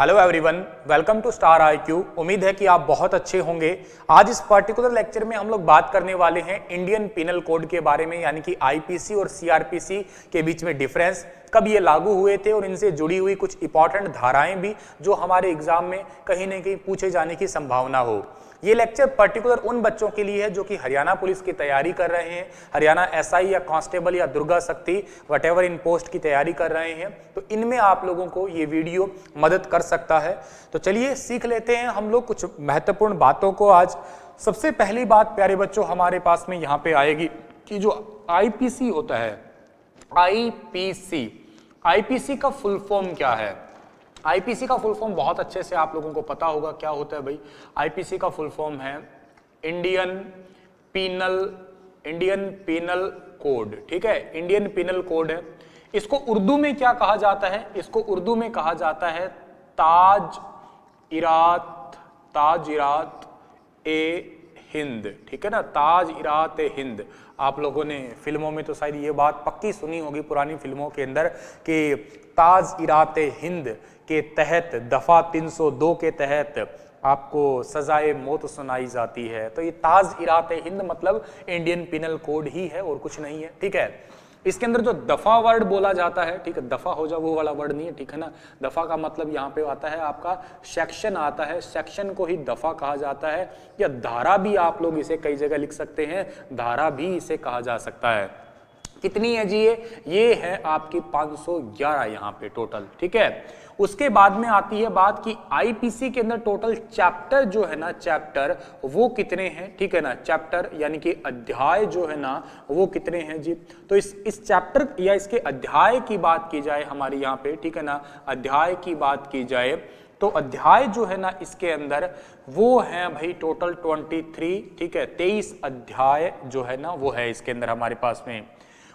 Hello everyone, welcome to star IQ। उम्मीद है कि आप बहुत अच्छे होंगे। आज इस पर्टिकुलर लेक्चर में हम लोग बात करने वाले हैं इंडियन पिनल कोड के बारे में, यानी कि IPC और CRPC के बीच में डिफरेंस, कब ये लागू हुए थे और इनसे जुड़ी हुई कुछ इंपॉर्टेंट धाराएं भी जो हमारे एग्जाम में कहीं ना कहीं पूछे जाने की संभावना हो। ये लेक्चर पर्टिकुलर उन बच्चों के लिए है जो कि हरियाणा पुलिस की तैयारी कर रहे हैं, हरियाणा SI या कांस्टेबल या दुर्गा शक्ति वटेवर इन पोस्ट की तैयारी कर रहे हैं, तो इनमें आप लोगों को ये वीडियो मदद कर सकता है। तो चलिए सीख लेते हैं हम लोग कुछ महत्वपूर्ण बातों को। आज सबसे पहली बात प्यारे बच्चों हमारे पास में यहाँ पे आएगी कि जो IPC होता है, IPC का फुल फॉर्म क्या है। IPC का फुल फॉर्म बहुत अच्छे से आप लोगों को पता होगा क्या होता है भाई। IPC का फुल फॉर्म है इंडियन पिनल कोड, ठीक है, इंडियन पिनल कोड है। इसको उर्दू में क्या कहा जाता है? इसको उर्दू में कहा जाता है ताज इरात ए हिंद, ठीक है ना, ताज इरात ए हिंद। आप लोगों ने फिल्मों में तो शायद ये बात पक्की सुनी होगी पुरानी फिल्मों के अंदर कि ताज इरात ए हिंद के तहत दफा 302 के तहत आपको सजाए मौत सुनाई जाती है। तो ये ताज इरात ए हिंद मतलब इंडियन पिनल कोड ही है और कुछ नहीं है, ठीक है। इसके अंदर जो दफा वर्ड बोला जाता है, ठीक है, दफा हो जाए वो वाला वर्ड नहीं है, ठीक है ना। दफा का मतलब यहाँ पे आता है आपका सेक्शन आता है, सेक्शन को ही दफा कहा जाता है, या धारा भी आप लोग इसे कई जगह लिख सकते हैं, धारा भी इसे कहा जा सकता है। कितनी है जी ये है आपकी 511 यहाँ पे टोटल, ठीक है। उसके बाद में आती है बात कि IPC के अंदर टोटल चैप्टर जो है ना, चैप्टर वो कितने हैं, ठीक है ना। चैप्टर यानी कि अध्याय जो है ना वो कितने हैं जी। तो इस चैप्टर या इसके अध्याय की बात की जाए हमारी यहाँ पे, ठीक है ना, अध्याय की बात की जाए तो अध्याय जो है ना इसके अंदर वो है भाई टोटल 23, ठीक है, 23 अध्याय जो है ना वो है इसके अंदर हमारे पास में।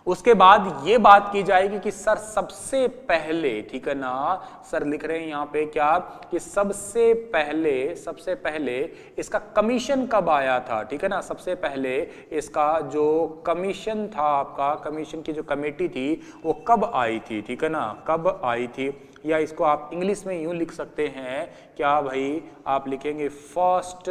उसके बाद ये बात की जाएगी कि सर सबसे पहले, ठीक है ना, सर लिख रहे हैं यहाँ पे क्या कि सबसे पहले इसका कमीशन कब आया था, ठीक है ना। सबसे पहले इसका जो कमीशन था, आपका कमीशन की जो कमेटी थी वो कब आई थी, ठीक है ना, कब आई थी। या इसको आप इंग्लिश में यूं लिख सकते हैं क्या भाई, आप लिखेंगे फर्स्ट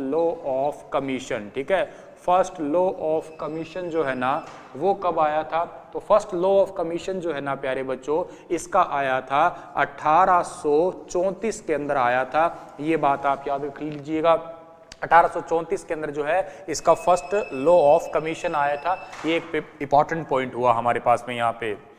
लॉ ऑफ कमीशन, ठीक है। फर्स्ट लॉ ऑफ कमीशन जो है ना वो कब आया था? तो फर्स्ट लॉ ऑफ कमीशन जो है ना प्यारे बच्चों इसका आया था 1834 के अंदर आया था। ये बात आप याद रख लीजिएगा, 1834 के अंदर जो है इसका फर्स्ट लॉ ऑफ कमीशन आया था। ये एक इंपॉर्टेंट पॉइंट हुआ हमारे पास में यहाँ पे।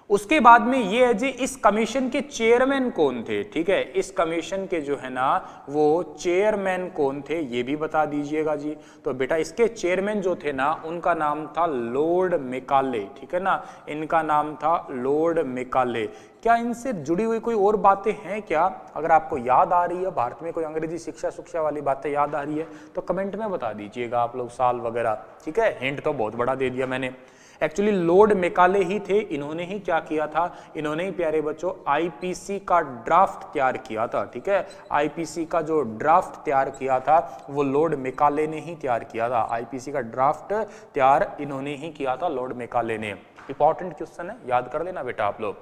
उसके बाद में ये है जी इस कमीशन के चेयरमैन कौन थे, ठीक है, इस कमीशन के जो है ना वो चेयरमैन कौन थे ये भी बता दीजिएगा जी। तो बेटा इसके चेयरमैन जो थे ना उनका नाम था लॉर्ड मेकाले, ठीक है ना, इनका नाम था लॉर्ड मेकाले। क्या इनसे जुड़ी हुई कोई और बातें हैं क्या? अगर आपको याद आ रही है, भारत में कोई अंग्रेजी शिक्षा वाली बातें याद आ रही है तो कमेंट में बता दीजिएगा आप लोग, साल वगैरह, ठीक है। हिंट तो बहुत बड़ा दे दिया मैंने। एक्चुअली लॉर्ड मेकाले ही थे, इन्होंने ही क्या किया था, इन्होंने ही प्यारे बच्चों IPC का ड्राफ्ट तैयार किया था, ठीक है। IPC का जो ड्राफ्ट तैयार किया था वो लॉर्ड मेकाले ने ही तैयार किया था। IPC का ड्राफ्ट तैयार इन्होंने ही किया था, लॉर्ड मेकाले ने। इंपॉर्टेंट क्वेश्चन है, याद कर लेना बेटा आप लोग।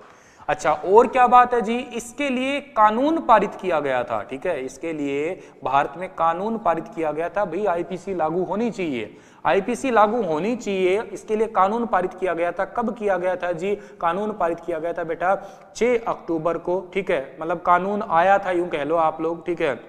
अच्छा, और क्या बात है जी, इसके लिए कानून पारित किया गया था, ठीक है, इसके लिए भारत में कानून पारित किया गया था भाई IPC लागू होनी चाहिए, IPC लागू होनी चाहिए, इसके लिए कानून पारित किया गया था। कब किया गया था जी? कानून पारित किया गया था बेटा 6 अक्टूबर को, ठीक है, मतलब कानून आया था यूं कह लो आप लोग, ठीक है,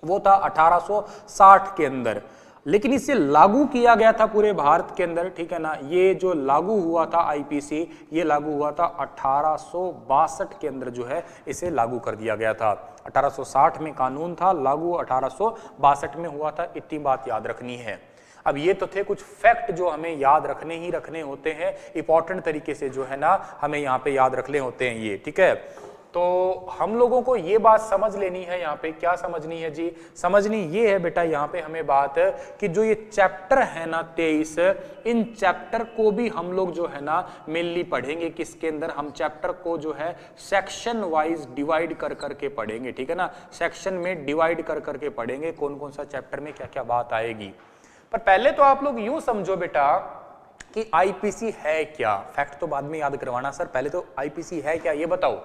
वो था 1860 के अंदर, लेकिन इसे लागू किया गया था पूरे भारत के अंदर, ठीक है ना। ये जो लागू हुआ था IPC, ये लागू हुआ था 1862 के अंदर जो है इसे लागू कर दिया गया था। 1860 में कानून था, लागू 1862 में हुआ था, इतनी बात याद रखनी है। अब ये तो थे कुछ फैक्ट जो हमें याद रखने होते हैं, इंपॉर्टेंट तरीके से जो है ना हमें यहाँ पे याद रखने होते हैं ये, ठीक है। तो हम लोगों को ये बात समझ लेनी है यहाँ पे, क्या समझनी है जी? समझनी ये है बेटा यहाँ पे हमें बात कि जो ये चैप्टर है ना 23, इन चैप्टर को भी हम लोग जो है ना मेनली पढ़ेंगे किसके अंदर, हम चैप्टर को जो है सेक्शन वाइज डिवाइड कर करके पढ़ेंगे, ठीक है ना। सेक्शन में डिवाइड कर करके पढ़ेंगे कौन कौन सा चैप्टर में क्या क्या बात आएगी। पर पहले तो आप लोग यूं समझो बेटा कि IPC है क्या। फैक्ट तो बाद में याद करवाना सर, पहले तो IPC है क्या ये बताओ।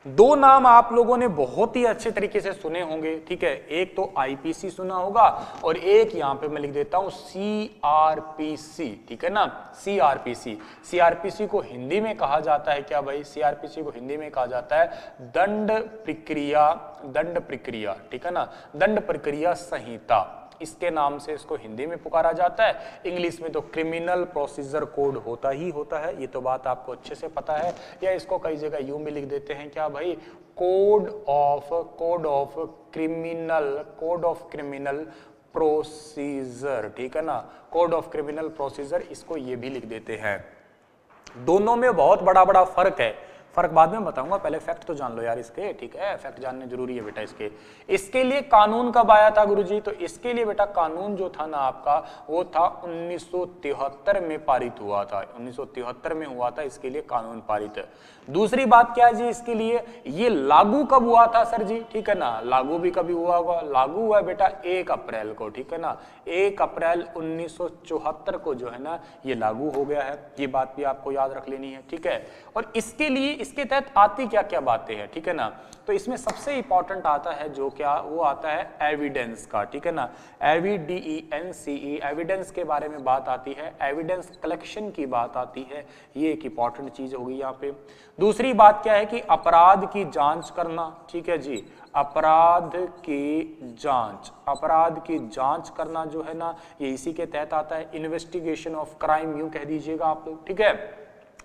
दो नाम आप लोगों ने बहुत ही अच्छे तरीके से सुने होंगे, ठीक है। एक तो आईपीसी सुना होगा और एक यहां पे मैं लिख देता हूं सीआरपीसी, ठीक है ना। सीआरपीसी, सीआरपीसी को हिंदी में कहा जाता है क्या भाई? सीआरपीसी को हिंदी में कहा जाता है दंड प्रक्रिया, ठीक है ना, दंड प्रक्रिया संहिता, इसके नाम से इसको हिंदी में पुकारा जाता है। इंग्लिश में तो क्रिमिनल प्रोसीजर कोड होता ही होता है, ये तो बात आपको अच्छे से पता है। या इसको कई जगह यूं भी लिख देते हैं क्या भाई, कोड ऑफ क्रिमिनल प्रोसीजर, ठीक है ना, कोड ऑफ क्रिमिनल प्रोसीजर, इसको ये भी लिख देते हैं। दोनों में बहुत बड़ा बड़ा फर्क है, फर्क बाद में बताऊंगा, पहले फैक्ट तो जान लो यार इसके, ठीक है, फैक्ट जानने जरूरी है बेटा इसके। इसके लिए कानून कब आया था गुरुजी? तो इसके लिए बेटा कानून जो था ना आपका, वो था 1973 में पारित हुआ था, 1973 में हुआ था इसके लिए कानून पारित। दूसरी बात क्या है जी इसके लिए, ये लागू कब हुआ था सर जी? ठीक है ना, लागू भी कभी हुआ होगा, लागू हुआ बेटा 1 अप्रैल को, ठीक है ना, 1 अप्रैल 1974 को जो है ना ये लागू हो गया है, ये बात भी आपको याद रख लेनी है, ठीक है। और इसके लिए इसके तहत आती क्या क्या बातें हैं, ठीक है ना, तो इसमें सबसे इंपॉर्टेंट आता है जो क्या, वो आता है एविडेंस का, ठीक है ना, एविडेंस, एविडेंस के बारे में बात आती है, एविडेंस कलेक्शन की बात आती है, ये एक इंपॉर्टेंट चीज होगी यहाँ पे। दूसरी बात क्या है कि अपराध की जांच करना, ठीक है जी, अपराध की जांच करना जो है ना ये इसी के तहत आता है, इन्वेस्टिगेशन ऑफ क्राइम यूं कह दीजिएगा आप लोग, ठीक है।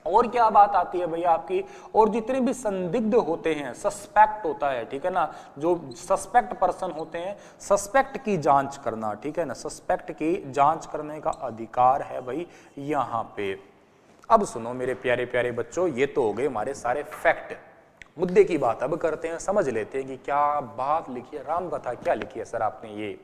और क्या बात आती है भैया आपकी, और जितने भी संदिग्ध होते हैं, सस्पेक्ट होता है, ठीक है ना, जो सस्पेक्ट पर्सन होते हैं, सस्पेक्ट की जांच करना, ठीक है ना, सस्पेक्ट की जांच करने का अधिकार है भाई यहां पे। अब सुनो मेरे प्यारे प्यारे बच्चों, ये तो हो गए हमारे सारे फैक्ट। मुद्दे की बात अब करते हैं, समझ लेते हैं कि क्या बात लिखी है, राम कथा क्या लिखी है सर आपने। ये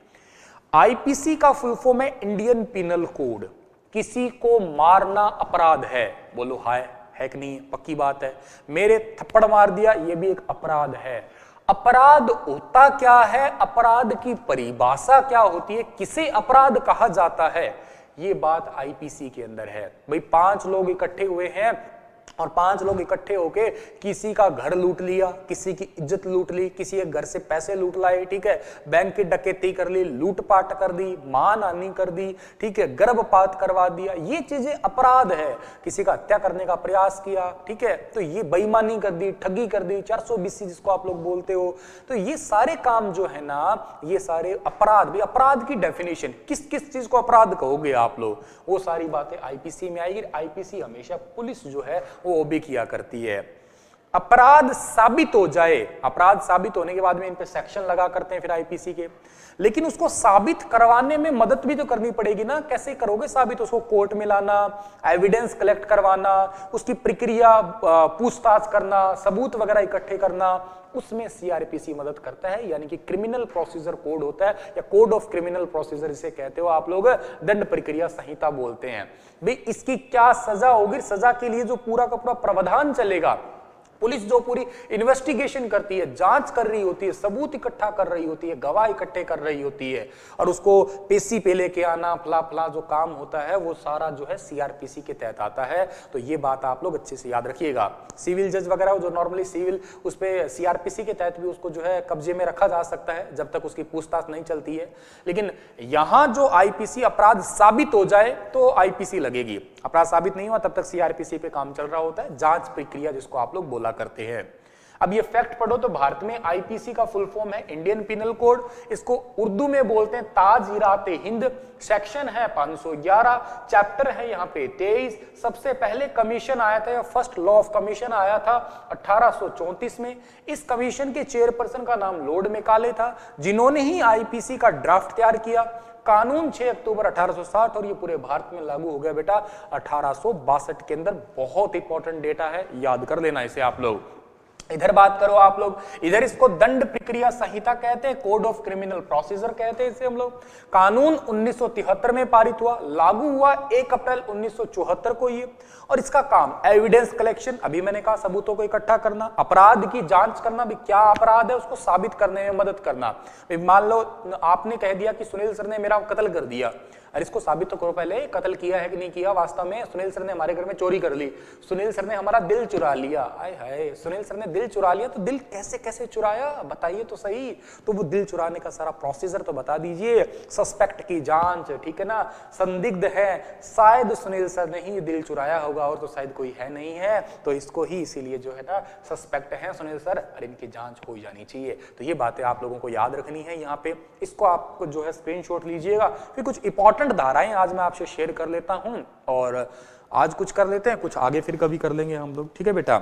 आईपीसी का फुल फॉर्म है इंडियन पिनल कोड। किसी को मारना अपराध है, बोलो हाय, है कि नहीं? पक्की बात है। मेरे थप्पड़ मार दिया, ये भी एक अपराध है। अपराध होता क्या है, अपराध की परिभाषा क्या होती है, किसे अपराध कहा जाता है, ये बात आईपीसी के अंदर है। भाई 5 लोग इकट्ठे हुए हैं और 5 लोग इकट्ठे होके किसी का घर लूट लिया, किसी की इज्जत लूट ली, किसी के घर से पैसे लूट लाए, ठीक है, बैंक की डकैती कर ली, लूटपाट कर दी, मानहानि कर दी, ठीक है, गर्भपात करवा दिया, ये चीजें अपराध है। किसी का हत्या करने का प्रयास किया, ठीक है, तो ये बेईमानी कर दी, ठगी कर दी, 420 जिसको आप लोग बोलते हो, तो ये सारे काम जो है ना, ये सारे अपराध भी। अपराध की डेफिनेशन, किस किस चीज को अपराध कहोगे आप लोग, वो सारी बातें आईपीसी में आएगी। आईपीसी हमेशा पुलिस जो है वो भी किया करती है। अपराध साबित हो जाए, अपराध साबित होने के बाद में इन पे सेक्शन लगा करते हैं फिर आईपीसी के, लेकिन उसको साबित करवाने में मदद भी तो करनी पड़ेगी ना। कैसे करोगे साबित? उसको कोर्ट में लाना, एविडेंस कलेक्ट करवाना, उसकी प्रक्रिया, पूछताछ करना, सबूत वगैरह इकट्ठे करना, उसमें सीआरपीसी मदद करता है, यानी कि क्रिमिनल प्रोसीजर कोड होता है, या कोड ऑफ क्रिमिनल प्रोसीजर इसे कहते हो आप लोग, दंड प्रक्रिया संहिता बोलते हैं। भाई इसकी क्या सजा होगी, सजा के लिए जो पूरा का पूरा प्रावधान चलेगा, पुलिस जो पूरी इन्वेस्टिगेशन करती है, जांच कर रही होती है, सबूत इकट्ठा कर रही होती है, गवाह इकट्ठे कर रही होती है, और उसको पेशी पे लेके आना, फला फला जो काम होता है वो सारा जो है सीआरपीसी के तहत आता है। तो ये बात आप लोग अच्छे से याद रखिएगा। सिविल जज वगैरह जो नॉर्मली सिविल, उस पे सीआरपीसी के तहत भी उसको जो है कब्जे में रखा जा सकता है जब तक उसकी पूछताछ नहीं चलती है। लेकिन यहां जो आईपीसी अपराध साबित हो जाए तो आईपीसी लगेगी, अपराध साबित नहीं हुआ तब तक सीआरपीसी पे काम चल रहा होता है, जांच प्रक्रिया जिसको आप लोग बोला करते हैं। अब ये फैक्ट पढ़ो तो भारत में आईपीसी का फुल फॉर्म है इंडियन पिनल कोड, इसको उर्दू में बोलते हैं ताज-ई-रात हिंद। सेक्शन है 511, चैप्टर है यहाँ पे 23। सबसे पहले कमीशन आया था, फर्स्ट लॉ ऑफ कमीशन आया था 1834 में। इस कमीशन के चेयरपर्सन का नाम लॉर्ड मैकाले था, जिन्होंने ही आईपीसी का ड्राफ्ट तैयार किया। कानून 6 अक्टूबर 1860 और ये पूरे भारत में लागू हो गया बेटा 1862 के अंदर। बहुत इंपॉर्टेंट डेटा है, याद कर लेना इसे आप लोग। इधर बात करो आप लोग, इधर इसको दंड प्रक्रिया संहिता कहते हैं, कोड ऑफ क्रिमिनल प्रोसीजर कहते हैं इसे हम लोग। कानून 1973 में पारित हुआ, लागू हुआ 1 अप्रैल 1974 को ये। और इसका काम एविडेंस कलेक्शन, अभी मैंने कहा सबूतों को इकट्ठा करना, अपराध की जांच करना, भी क्या अपराध है उसको साबित करने में मदद करना। मान लो आपने कह दिया कि सुनील सर ने मेरा कत्ल कर दिया, अरे इसको साबित तो करो पहले, कत्ल किया है कि नहीं किया वास्तव में। सुनील सर ने हमारे घर में चोरी कर ली, सुनील सर ने हमारा दिल चुरा लिया। आय हाय, सुनील सर ने दिल चुरा लिया, तो दिल कैसे कैसे चुराया बताइए तो सही। तो वो दिल चुराने का सारा प्रोसीजर तो बता दीजिए। सस्पेक्ट की जांच, ठीक है ना, संदिग्ध है, शायद सुनील सर ने ही दिल चुराया होगा और तो शायद कोई है नहीं है, तो इसको ही इसीलिए जो है ना सस्पेक्ट है सुनील सर, और इनकी जांच हो जानी चाहिए। तो ये बातें आप लोगों को याद रखनी है यहाँ पे, इसको आपको जो है स्क्रीनशॉट लीजिएगा। फिर कुछ इंपॉर्टेंट धाराएं आज मैं आपसे शेयर कर लेता हूं, और आज कुछ कर लेते हैं, कुछ आगे फिर कभी कर लेंगे हम लोग, ठीक है बेटा।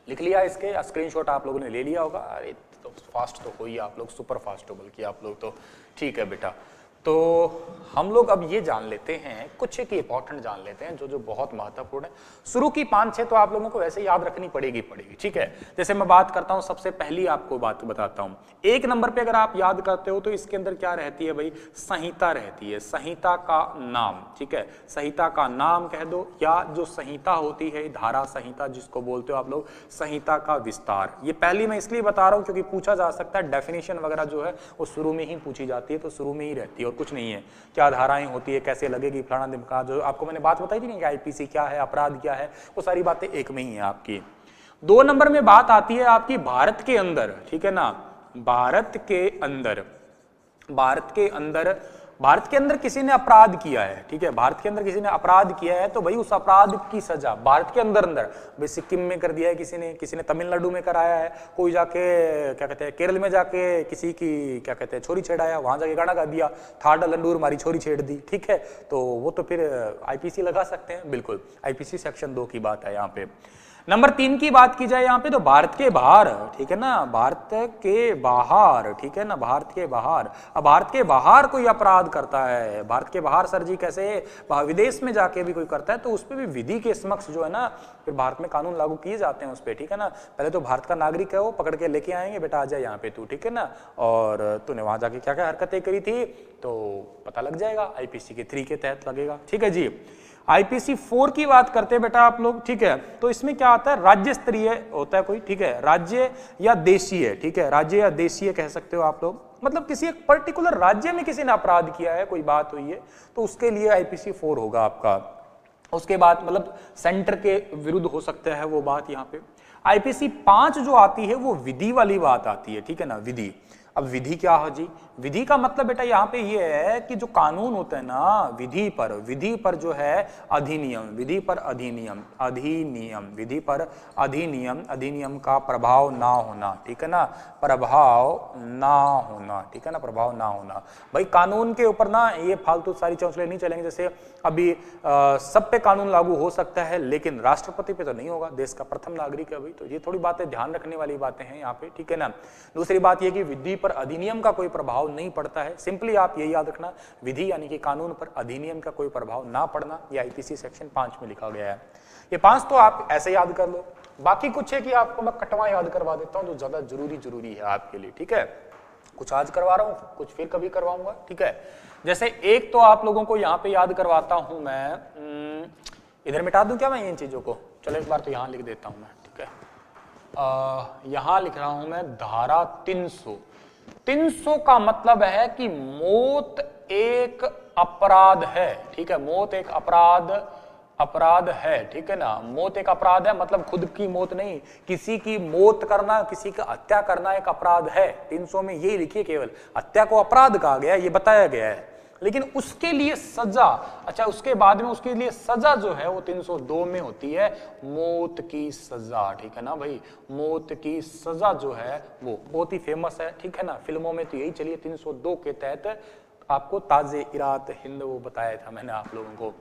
लिख लिया इसके, स्क्रीनशॉट आप लोगों ने ले लिया होगा। अरे तो फास्ट तो हो ही आप लोग, सुपर फास्ट हो बल्कि आप लोग तो, ठीक है बेटा। तो हम लोग अब ये जान लेते हैं, कुछ एक इंपॉर्टेंट जान लेते हैं जो जो बहुत महत्वपूर्ण है। शुरू की 5-6 तो आप लोगों को वैसे याद रखनी पड़ेगी, ठीक है। जैसे मैं बात करता हूं, सबसे पहली आपको बात बताता हूं, 1 नंबर पे अगर आप याद करते हो तो इसके अंदर क्या रहती है भाई, संहिता रहती है, संहिता का नाम, ठीक है। संहिता का नाम कह दो, या जो संहिता होती है, धारा संहिता जिसको बोलते हो आप लोग, संहिता का विस्तार। ये पहली मैं इसलिए बता रहा हूं क्योंकि पूछा जा सकता है, डेफिनेशन वगैरह जो है वो शुरू में ही पूछी जाती है, तो शुरू में ही रहती है और कुछ नहीं है। क्या धाराएं होती है, कैसे लगेगी, फलाना दिमका, जो आपको मैंने बात बताई थी नहीं कि आईपीसी क्या है, अपराध क्या है, वो सारी बातें एक में ही है आपकी। 2 नंबर में बात आती है आपकी भारत के अंदर, ठीक है ना, भारत के अंदर, भारत के अंदर किसी ने अपराध किया है, ठीक है, भारत के अंदर किसी ने अपराध किया है, तो भाई उस अपराध की सजा भारत के अंदर भाई सिक्किम में कर दिया है किसी ने तमिलनाडु में कराया है, कोई जाके क्या कहते हैं केरल में जाके किसी की क्या कहते हैं छोरी छेड़ाया, वहां जाके गाना गा दिया, थाड़ा लंडूर मारी छोरी छेड़ दी, ठीक है, तो वो तो फिर आईपीसी लगा सकते हैं, बिल्कुल आईपीसी सेक्शन 2 की बात है यहाँ पे। नंबर 3 की बात की जाए यहाँ पे, तो भारत के बाहर, ठीक है ना, भारत के बाहर, ठीक है ना, भारत के बाहर। अब भारत के बाहर कोई अपराध करता है, भारत के बाहर सर जी कैसे, विदेश में जाके भी कोई करता है, तो उस पर भी विधि के समक्ष जो है ना फिर भारत में कानून लागू किए जाते हैं उस पर, ठीक है ना। पहले तो भारत का नागरिक है, वो पकड़ के लेके आएंगे, बेटा आ जाए यहाँ पे तू, ठीक है ना, और तूने वहां जाके क्या क्या हरकतें करी थी तो पता लग जाएगा, आईपीसी के 3 के तहत लगेगा, ठीक है जी। आईपीसी 4 की बात करते हैं बेटा आप लोग, ठीक है, तो इसमें क्या आता है, राज्य स्तरीय होता है कोई, ठीक है, राज्य या देशीय, ठीक है, राज्य या देशीय कह सकते हो आप लोग, मतलब किसी एक पर्टिकुलर राज्य में किसी ने अपराध किया है, कोई बात हुई है, तो उसके लिए आईपीसी 4 होगा आपका। उसके बाद मतलब सेंटर के विरुद्ध हो सकता है वो बात यहाँ पे। आईपीसी 5 जो आती है वो विधि वाली बात आती है, ठीक है ना, विधि। अब विधि क्या है जी, विधि का मतलब बेटा यहाँ पे ये है कि जो कानून होता है ना, विधि पर जो है अधिनियम, विधि पर अधिनियम, विधि पर अधिनियम का प्रभाव ना होना, ठीक है ना, प्रभाव ना होना, ठीक है ना, प्रभाव ना होना। भाई कानून के ऊपर ना ये फालतू सारी चौंचले नहीं चलेंगे, जैसे अभी सब पे कानून लागू हो सकता है लेकिन राष्ट्रपति पे तो नहीं होगा, देश का प्रथम नागरिक है भाई, तो ये थोड़ी बातें ध्यान रखने वाली बातें हैं यहाँ पे, ठीक है ना। दूसरी बात ये कि विधि पर अधिनियम का कोई प्रभाव नहीं पड़ता है, सिंपली आप ये याद रखना, विधि यानी कि कानून पर अधिनियम का कोई प्रभाव ना पड़ना, ये आईपीसी सेक्शन 5 में लिखा गया है। ये 5 तो आप ऐसे याद कर लो, बाकी कुछ है कि आपको मैं कटवा याद करवा देता हूं जो ज्यादा जरूरी है आपके लिए, ठीक है। कुछ आज करवा रहा हूं, कुछ फिर कभी करवाऊंगा, ठीक है। जैसे एक तो आप लोगों को यहाँ पे याद करवाता हूं मैं, इधर मिटा दूं क्या मैं इन चीजों को, चलो एक बार तो यहाँ लिख देता हूं मैं, ठीक है। यहां लिख रहा हूं मैं धारा 300 का मतलब है कि मौत एक अपराध है, ठीक है, मौत एक अपराध है, ठीक है ना, मौत एक अपराध है, मतलब खुद की मौत नहीं, किसी की मौत करना, किसी का हत्या करना एक अपराध है। 300 में यही लिखिए, केवल हत्या को अपराध कहा गया, ये बताया गया है, लेकिन उसके लिए सजा, अच्छा उसके बाद में उसके लिए सजा जो है वो 302 में होती है, मौत की सजा, ठीक है ना भाई, मौत की सजा जो है वो बहुत ही फेमस है, ठीक है ना, फिल्मों में तो यही चलिए 302 के तहत आपको ताज़े-इरात हिंद वो बताया था मैंने आप लोगों को।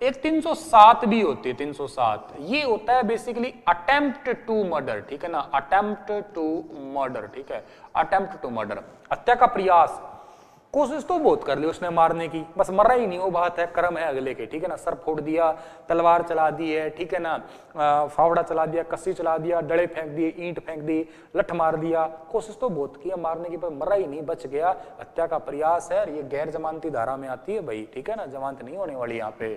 एक 307 भी होती है, 307 ये होता है बेसिकली अटेम्प्ट टू मर्डर, ठीक है ना, अटेम्प्ट टू मर्डर, ठीक है, अटेम्प्ट टू मर्डर, हत्या का प्रयास, कोशिश तो बहुत कर ली उसने मारने की, बस मरा ही नहीं, वो बात है, कर्म है अगले के, ठीक है ना, सर फोड़ दिया, तलवार चला दी है, ठीक है ना, फावड़ा चला दिया, कस्सी चला दिया, डड़े फेंक दिए, ईंट फेंक दी, लठ मार दिया, कोशिश तो बहुत किया मारने की, पर मरा ही नहीं, बच गया, हत्या का प्रयास है, ये गैर जमानती धारा में आती है भाई, ठीक है ना, जमानत नहीं होने वाली यहाँ पे।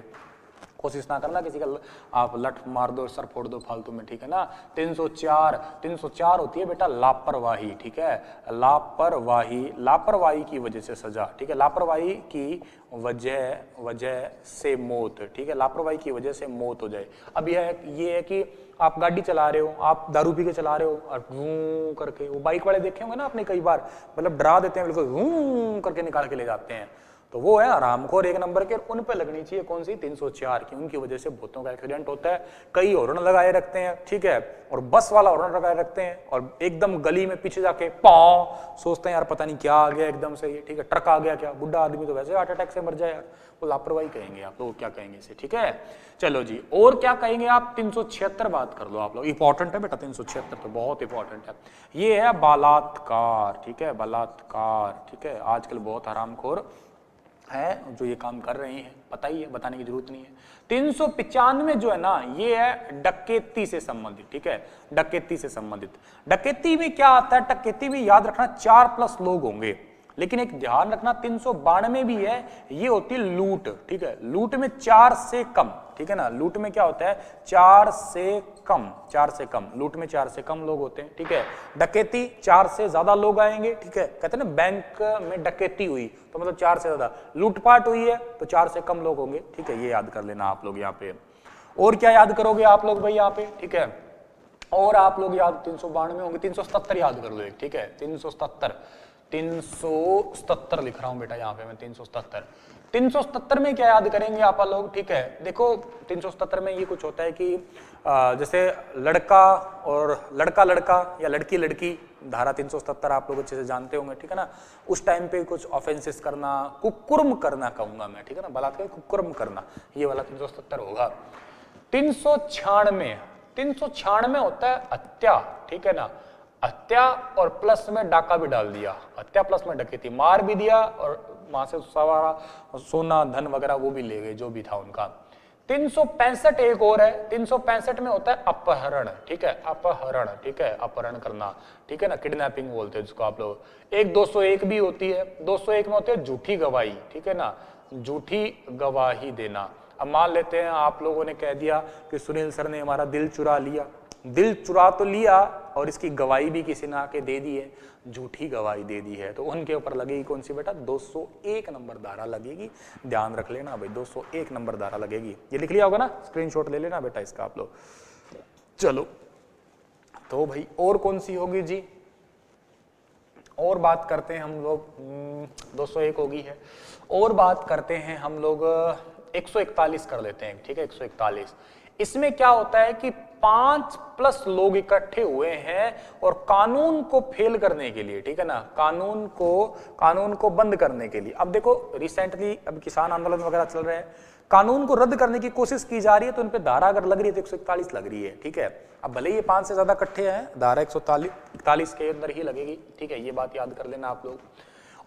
कोशिश ना करना किसी का आप लठ मार दो, सर फोड़ दो फालतू में, ठीक है ना। 304 होती है बेटा लापरवाही, ठीक है, लापरवाही की वजह से सजा, ठीक है, लापरवाही की वजह से मौत, ठीक है, लापरवाही की वजह से मौत हो जाए। अब ये है कि आप गाड़ी चला रहे हो, आप दारू पी के चला रहे हो और वूं करके, वो बाइक वाले देखे होंगे ना आपने कई बार, मतलब डरा देते हैं बिल्कुल, वूं करके निकाल के ले जाते हैं, तो वो है आरामखोर एक नंबर के। उन पे लगनी चाहिए कौन सी 304 की, उनकी वजह से बहुतों का एक्सीडेंट होता है। कई हॉर्न लगाए रखते हैं, ठीक है, और बस वाला हॉर्न लगाए रखते हैं और एकदम गली में पीछे जाके पाँव सोचते हैं यार पता नहीं क्या आ गया एकदम से ये, ठीक है, ट्रक आ गया क्या, बुढ़ा आदमी तो वैसे हार्ट अटैक से मर जाए यार, वो लापरवाही कहेंगे आप लोग, क्या कहेंगे इसे, ठीक है। चलो जी, और क्या कहेंगे आप, 376 बात कर लो आप लोग, इंपॉर्टेंट है बेटा 376 तो बहुत इंपॉर्टेंट है। ये है बलात्कार, ठीक है, बलात्कार, ठीक है, आजकल बहुत हरामखोर है जो ये काम कर रहे हैं, पता ही है, बताने की जरूरत नहीं है। 395 जो है ना, ये है डकैती से संबंधित, ठीक है, डकैती से संबंधित। डकैती में क्या आता है, डकैती में याद रखना 4+ लोग होंगे, लेकिन एक ध्यान रखना 392 भी है, ये होती है लूट, ठीक है, लूट में 4 से कम, ठीक है ना, लूट में क्या होता है 4 से कम, 4 से कम, लूट में 4 से कम लोग होते हैं, ठीक है। डकैती 4 से ज्यादा लोग आएंगे, ठीक है, कहते हैं ना बैंक में डकैती हुई तो मतलब 4 से ज्यादा, लूटपाट हुई है तो 4 से कम लोग होंगे, ठीक है, ये याद कर लेना आप लोग यहाँ पे। और क्या याद करोगे आप लोग भाई यहाँ पे, ठीक है, और आप लोग याद 392 होंगे, 377 याद कर लो एक, ठीक है, 377 लिख रहा हूं बेटा यहाँ पे मैं, 377 में क्या याद करेंगे आप लोग, ठीक है। देखो 377 में ये कुछ होता है कि जैसे लड़का और लड़का या लड़की लड़की, धारा 377 आप लोग अच्छे से जानते होंगे, ठीक है ना। उस टाइम पे कुछ ऑफेंसेस करना, कुकुर्म करना कहूंगा मैं, ठीक है ना, बलात्कार कुकुर्म करना, ये वाला 377 होगा। 396 होता है हत्या, ठीक है ना, हत्या और प्लस में डाका भी डाल दिया, हत्या प्लस में डकैती, मार भी दिया और वहां से सारा सोना धन वगैरह वो भी ले गए जो भी था उनका। 365 एक और है, 365 में होता है अपहरण, ठीक है, अपहरण, ठीक है, अपहरण करना, ठीक है ना, किडनैपिंग बोलते हैं जिसको आप लोग। एक 201 भी होती है, 201 में होती है झूठी गवाही, ठीक है ना, झूठी गवाही देना। अब मान लेते हैं आप लोगों ने कह दिया कि सुनील सर ने हमारा दिल चुरा लिया, दिल चुरा तो लिया और इसकी गवाही भी किसी ने आके दे दी है, झूठी गवाही दे दी है, तो उनके ऊपर लगेगी कौन सी बेटा, 201 नंबर धारा लगेगी, ध्यान रख लेना भाई, 201 नंबर धारा लगेगी। ये लिख लिया होगा ना, स्क्रीनशॉट ले लेना बेटा इसका आप लोग। चलो तो भाई और कौन सी होगी जी, और बात करते हैं हम लोग, 201 होगी है, और बात करते हैं हम लोग 141 कर लेते हैं, ठीक है, 141। इसमें क्या होता है कि 5+ लोग इकट्ठे हुए हैं और कानून को फेल करने के लिए, ठीक है ना, कानून को बंद करने के लिए। अब देखो रिसेंटली अब किसान आंदोलन वगैरह चल रहे हैं, कानून को रद्द करने की कोशिश की जा रही है, तो इन पे धारा अगर लग रही है तो 141 लग रही है, ठीक है। अब भले ही 5 से ज्यादा इकट्ठे हैं, धारा 141 के अंदर ही लगेगी, ठीक है, ये बात याद कर लेना आप लोग।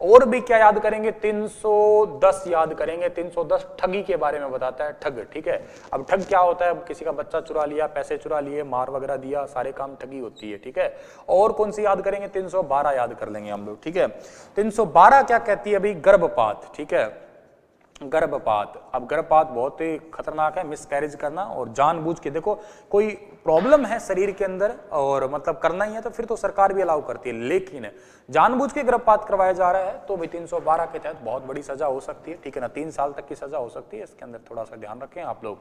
और भी क्या याद करेंगे, 310 याद करेंगे, 310 ठगी के बारे में बताता है, ठग, ठीक है। अब ठग क्या होता है, अब किसी का बच्चा चुरा लिया, पैसे चुरा लिए, मार वगैरह दिया, सारे काम ठगी होती है, ठीक है। और कौन सी याद करेंगे, 312 याद कर लेंगे हम लोग, ठीक है। 312 क्या कहती है अभी, गर्भपात, ठीक है, गर्भपात। अब गर्भपात बहुत ही खतरनाक है, मिसकैरेज करना, और जानबूझ के, देखो कोई प्रॉब्लम है शरीर के अंदर और मतलब करना ही है तो फिर तो सरकार भी अलाउ करती है, लेकिन जानबूझ के गर्भपात करवाया जा रहा है तो भाई 312 के तहत बहुत बड़ी सजा हो सकती है, ठीक है ना, 3 साल तक की सजा हो सकती है, इसके अंदर थोड़ा सा ध्यान रखें आप लोग।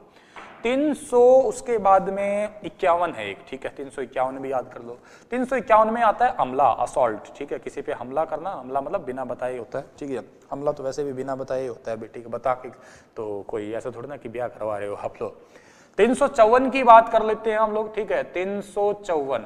300 उसके बाद में 51 है एक, ठीक है, 351 भी याद कर लो। 351 में आता है हमला, असॉल्ट, ठीक है, किसी पे हमला करना, हमला मतलब बिना बताए होता है, ठीक है, हमला तो वैसे भी बिना बताए होता है बेटी को बता के, तो कोई ऐसा थोड़ी ना कि ब्याह करवा रहे हो आप लोग। 354 की बात कर लेते हैं हम लोग, ठीक है, 354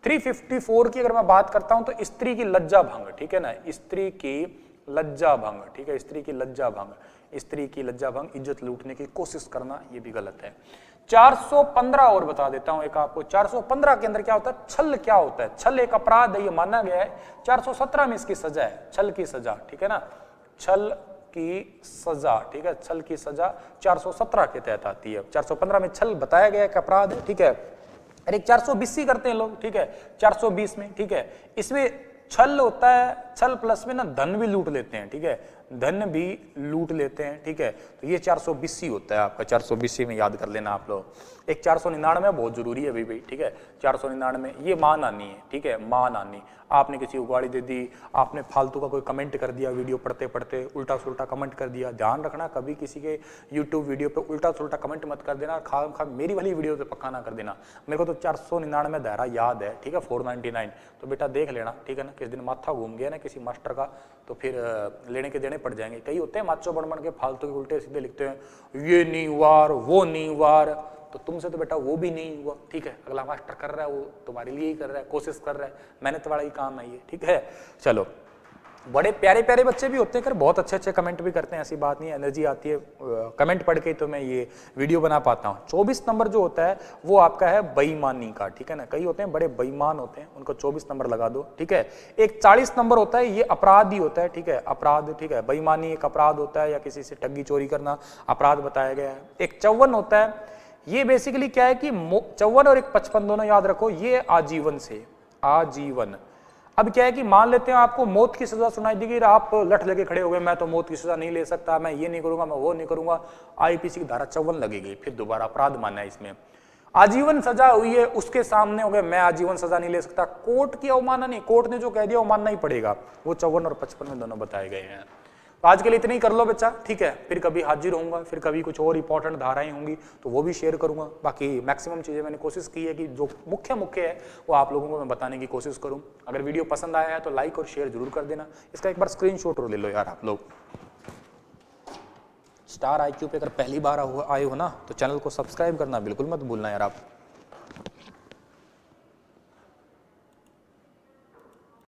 354 की अगर मैं बात करता हूं तो स्त्री की लज्जा भंग, ठीक है ना, स्त्री की लज्जा भंग, ठीक है, स्त्री की लज्जा भंग, स्त्री की लज्जा भंग, इज्जत लूटने की कोशिश करना, ये भी गलत है। 415 और बता देता हूं एक आपको, 415 के अंदर क्या होता है, छल क्या होता है, छल एक अपराध है, ये माना गया है। 417 में इसकी सजा है, छल की सजा, ठीक है ना, छल की सजा, ठीक है, छल की सजा 417 के तहत आती है। 415 में छल बताया गया है अपराध है, ठीक है। अरे 420 करते हैं लोग, ठीक है, 420 में, ठीक है, इसमें छल होता है, छल प्लस में ना धन भी लूट लेते हैं, ठीक है, धन भी लूट लेते हैं, ठीक है। तो ये 420 होता है आपका, 420 में याद कर लेना आप लोग। एक 499 बहुत जरूरी है भाई, ठीक है। 499 ये मान आनी है, ठीक है, मान आनी। आपने किसी को गाड़ी दे दी, आपने फालतू का कोई कमेंट कर दिया वीडियो पढ़ते पढ़ते, उल्टा सुल्टा कमेंट कर दिया। ध्यान रखना कभी किसी के यूट्यूब वीडियो पे उल्टा सुल्टा कमेंट मत कर देना, खा मेरी वाली वीडियो पे पक्का ना कर देना। मेरे को तो 499 दायरा याद है, ठीक है, 499। तो बेटा देख लेना, ठीक है ना। किस दिन माथा घूम गया ना किसी मास्टर का तो फिर लेने के देने पड़ जाएंगे। कई होते हैं माचो बन के फालतू के उल्टे सीधे लिखते हैं, ये नहीं हुआ वो नहीं हुआ, तो तुमसे तो बेटा वो भी नहीं हुआ, ठीक है। अगला मास्टर कर रहा है वो तुम्हारे लिए ही कर रहा है, कोशिश कर रहा है, मेहनत वाला ही काम है ये, ठीक है। चलो, बड़े प्यारे प्यारे बच्चे भी होते हैं, कर बहुत अच्छे अच्छे कमेंट भी करते हैं, ऐसी बात नहीं है, एनर्जी आती है कमेंट पढ़ के तो मैं ये वीडियो बना पाता हूँ। 24 नंबर जो होता है वो आपका है बेईमानी का, ठीक है ना। कई होते हैं बड़े बेईमान होते हैं, उनको 24 नंबर लगा दो, ठीक है। एक 40 नंबर होता है, ये अपराध ही होता है, ठीक है, अपराध, ठीक है। बेईमानी एक अपराध होता है, या किसी से ठगी चोरी करना अपराध बताया गया है। एक 54 होता है, ये बेसिकली क्या है कि 54 और एक 55 दोनों याद रखो, ये आजीवन से, आजीवन। अब क्या है कि मान लेते हैं आपको मौत की सजा सुनाई देगी, आप लठ लेके खड़े हो गए, मैं तो मौत की सजा नहीं ले सकता, मैं ये नहीं करूंगा, मैं वो नहीं करूंगा, आईपीसी की धारा 54 लगेगी, फिर दोबारा अपराध मानना है इसमें। आजीवन सजा हुई है, उसके सामने हो गए मैं आजीवन सजा नहीं ले सकता, कोर्ट की अवमानना नहीं, कोर्ट ने जो कह दिया वो मानना ही पड़ेगा। वो 54 और 55 में दोनों बताए गए हैं। तो आज के लिए इतना ही कर लो बच्चा, ठीक है। फिर कभी हाजिर होऊंगा, फिर कभी कुछ और इंपॉर्टेंट धाराएं होंगी तो वो भी शेयर करूंगा। बाकी मैक्सिमम चीजें मैंने कोशिश की है कि जो मुख्य है वो आप लोगों को मैं बताने की कोशिश करूं। अगर वीडियो पसंद आया है तो लाइक और शेयर जरूर कर देना। इसका एक बार स्क्रीनशॉट ले लो यार आप लोग। स्टार IQ पे अगर पहली बार आए हो ना तो चैनल को सब्सक्राइब करना बिल्कुल मत भूलना यार आप।